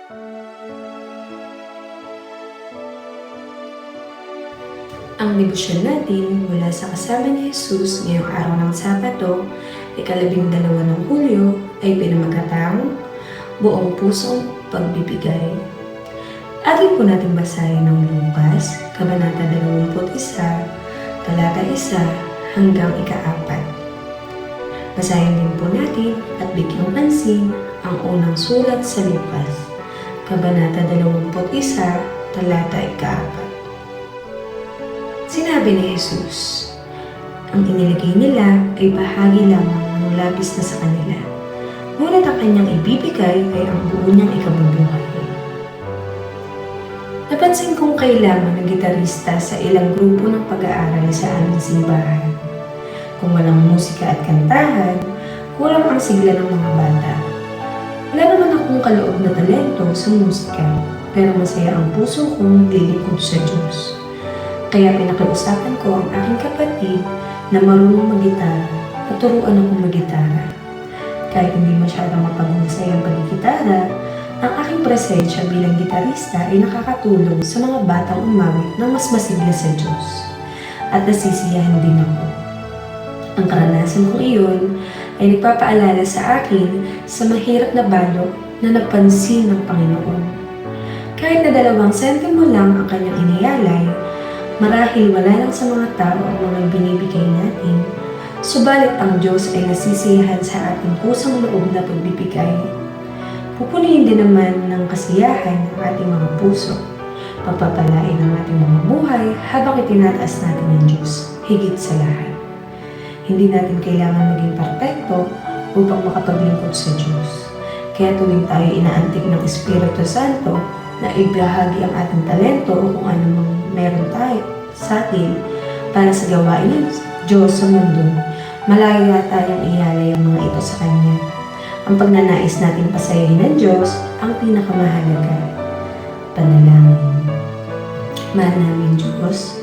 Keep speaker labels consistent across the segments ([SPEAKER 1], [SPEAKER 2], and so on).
[SPEAKER 1] Ang debosyon natin mula sa kasama ni Jesus ngayong araw ng Sabado, ika-12 ng Hulyo, ay pinamagatang buong pusong pagbibigay. Atin po natin basahin ng Lucas, Kabanata 21, talata 1 hanggang 4. Basahin din po natin at bigyang pansin ang unang sulat sa Lucas, Kabanata 21, talata 4. Sinabi ni Jesus, ang inilagay nila ay bahagi lamang ng labis na sa kanila, ngunit ang kanyang ibibigay ay ang buo niyang ikabubuhay. Napansin kong kailangan ng gitarista sa ilang grupo ng pag-aaral sa aming simbahan. Kung walang musika at kantahan, kulang ang sigla ng mga bata. Wala naman akong kaloob na talento sa musika, pero masaya ang puso kong naglilingkod sa Diyos. Kaya pinakiusapan ko ang aking kapatid na marunong mag-gitara at turuan akong mag-gitara. Kahit hindi masyadong mapag-unsay ang pag-gitara, ang aking presensya bilang gitarista ay nakakatulong sa mga batang umawit ng mas masigla sa Diyos. At nasisiyahan din ako. Ang karanasan kong iyon ay nagpapaalala sa akin sa mahirap na balok na napansin ng Panginoon. Kahit na 2 sentimo lang ang kanyang iniyalay, marahil wala lang sa mga tao ang mga binibigay natin, subalit ang Diyos ay nasisiyahan sa ating kusang loob na pagbibigay. Pupunihin din naman ng kasiyahan ang ating mga puso, pagpapalain ang ating mga buhay habang itinataas natin ang Diyos, higit sa lahat. Hindi natin kailangan maging perfecto upang makapaglingkod sa Diyos. Kaya tuwing tayo inaantig ng Espiritu Santo na ibahagi ang ating talento o kung ano mang meron tayo sa atin para sa gawain ng Diyos sa mundo, malaya tayong ialay ang mga ito sa Kanya. Ang pagnanais nating pasayahin ng Diyos ang pinakamahalaga. Panalangin. Mahal namin Diyos,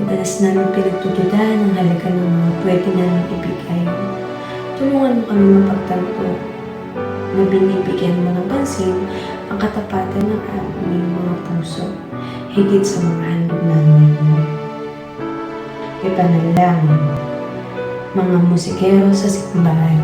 [SPEAKER 1] madalas namin pinagtutudahan ang halaga ng mga pwede namin ibigay. Tulungan mo kami mapagtanto na binibigyan mo ng pansin ang katapatan ng aming mga puso, higit sa mga handog namin. Ipanalangin, mga musikero sa simbahan.